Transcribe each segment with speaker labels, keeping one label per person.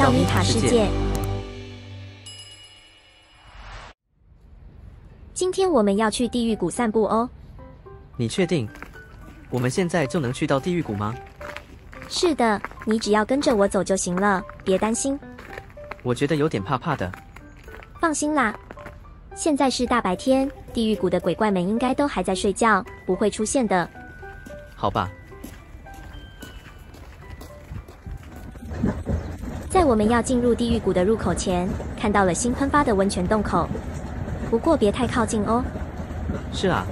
Speaker 1: 到米塔世界。今天我们要去地狱谷散步哦。
Speaker 2: 你确定？我们现在就能去到地狱谷吗？
Speaker 1: 是的，你只要跟着我走就行了，别担心。
Speaker 2: 我觉得有点怕怕的。
Speaker 1: 放心啦，现在是大白天，地狱谷的鬼怪们应该都还在睡觉，不会出现的。
Speaker 2: 好吧。
Speaker 1: 在我们要进入地狱谷的入口前，看到了新喷发的温泉洞口，不过别太靠近哦。
Speaker 2: 是啊，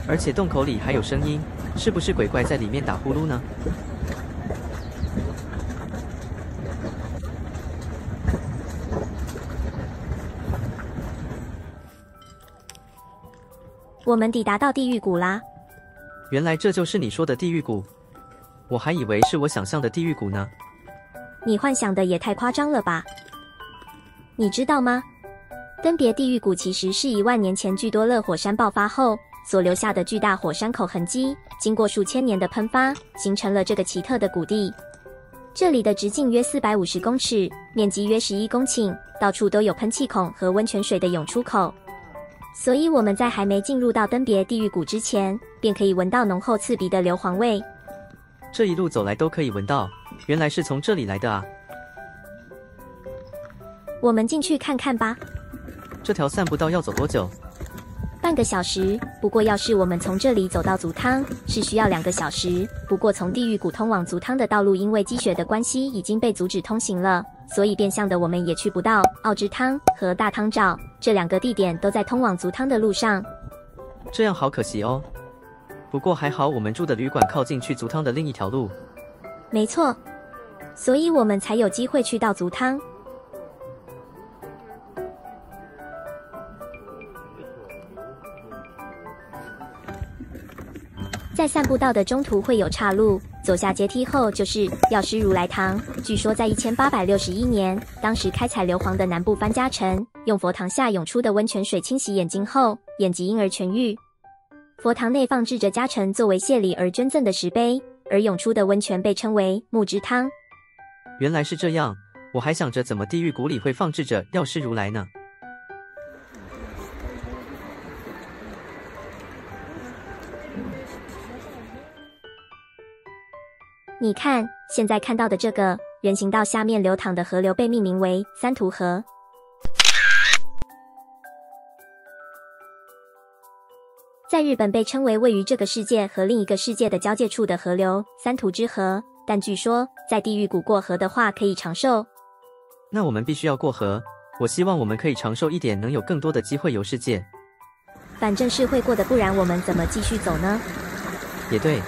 Speaker 2: 而且洞口里还有声音，是不是鬼怪在里面打呼噜呢？
Speaker 1: 我们抵达到地狱谷啦！
Speaker 2: 原来这就是你说的地狱谷，我还以为是我想象的地狱谷呢。
Speaker 1: 你幻想的也太夸张了吧？你知道吗？登别地狱谷其实是1万年前巨多勒火山爆发后所留下的巨大火山口痕迹，经过数千年的喷发，形成了这个奇特的谷地。这里的直径约450公尺，面积约11公顷，到处都有喷气孔和温泉水的涌出口。所以我们在还没进入到登别地狱谷之前，便可以闻到浓厚刺鼻的硫磺味。
Speaker 2: 这一路走来都可以闻到，原来是从这里来的啊！
Speaker 1: 我们进去看看吧。
Speaker 2: 这条散步道要走多久？
Speaker 1: 半个小时，不过要是我们从这里走到足汤，是需要2个小时。不过从地狱谷通往足汤的道路因为积雪的关系已经被阻止通行了，所以变相的我们也去不到奥之汤和大汤沼这2个地点都在通往足汤的路上。
Speaker 2: 这样好可惜哦。不过还好我们住的旅馆靠近去足汤的另一条路。
Speaker 1: 没错，所以我们才有机会去到足汤。在散步道的中途会有岔路，走下阶梯后就是药师如来堂。据说在1861年，当时开采硫磺的南部番家城，用佛堂下涌出的温泉水清洗眼睛后，眼疾因而痊愈。佛堂内放置着家臣作为谢礼而捐赠的石碑，而涌出的温泉被称为木之汤。
Speaker 2: 原来是这样，我还想着怎么地狱谷里会放置着药师如来呢？
Speaker 1: 你看，现在看到的这个人行道下面流淌的河流被命名为三途河。在日本被称为位于这个世界和另一个世界的交界处的河流三途之河，但据说在地狱谷过河的话可以长寿。
Speaker 2: 那我们必须要过河，我希望我们可以长寿一点，能有更多的机会游世界。
Speaker 1: 反正是会过的，不然我们怎么继续走呢？
Speaker 2: 也对。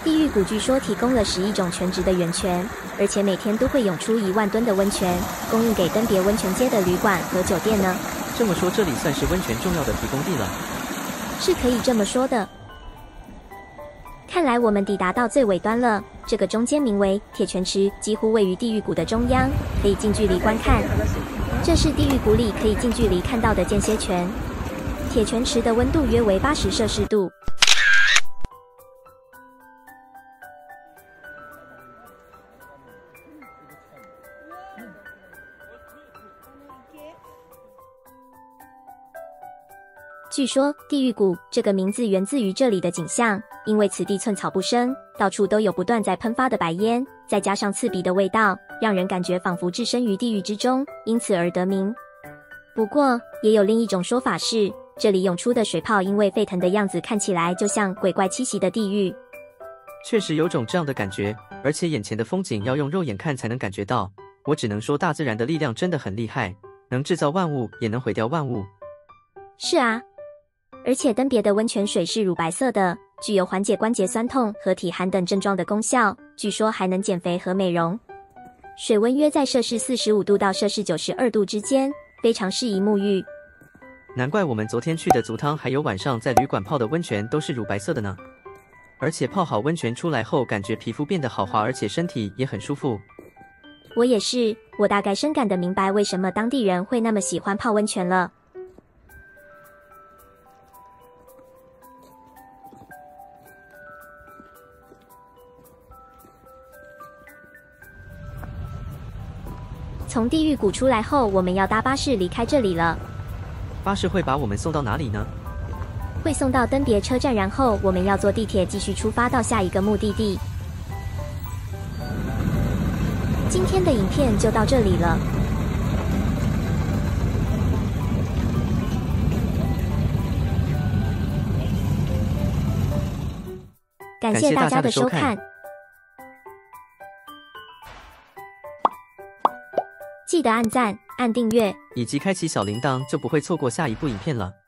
Speaker 1: 地狱谷据说提供了11种全职的源泉，而且每天都会涌出1万吨的温泉，供应给登别温泉街的旅馆和酒店呢。
Speaker 2: 这么说，这里算是温泉重要的提供地了。
Speaker 1: 是可以这么说的。看来我们抵达到最尾端了，这个中间名为铁泉池，几乎位于地狱谷的中央，可以近距离观看。这是地狱谷里可以近距离看到的间歇泉。铁泉池的温度约为80摄氏度。据说地狱谷这个名字源自于这里的景象，因为此地寸草不生，到处都有不断在喷发的白烟，再加上刺鼻的味道，让人感觉仿佛置身于地狱之中，因此而得名。不过也有另一种说法是，这里涌出的水泡因为沸腾的样子看起来就像鬼怪栖息的地狱。
Speaker 2: 确实有种这样的感觉，而且眼前的风景要用肉眼看才能感觉到。我只能说大自然的力量真的很厉害，能制造万物，也能毁掉万物。
Speaker 1: 是啊，而且登别的温泉水是乳白色的，具有缓解关节酸痛和体寒等症状的功效，据说还能减肥和美容。水温约在摄氏45度到摄氏92度之间，非常适宜沐浴。
Speaker 2: 难怪我们昨天去的足汤还有晚上在旅馆泡的温泉都是乳白色的呢。而且泡好温泉出来后，感觉皮肤变得好滑，而且身体也很舒服。
Speaker 1: 我也是，我大概深感的明白为什么当地人会那么喜欢泡温泉了。从地狱谷出来后，我们要搭巴士离开这里了。
Speaker 2: 巴士会把我们送到哪里呢？
Speaker 1: 会送到登别车站，然后我们要坐地铁继续出发到下一个目的地。今天的影片就到这里了。感谢大家的收看，记得按赞、按订阅，
Speaker 2: 以及开启小铃铛，就不会错过下一部影片了。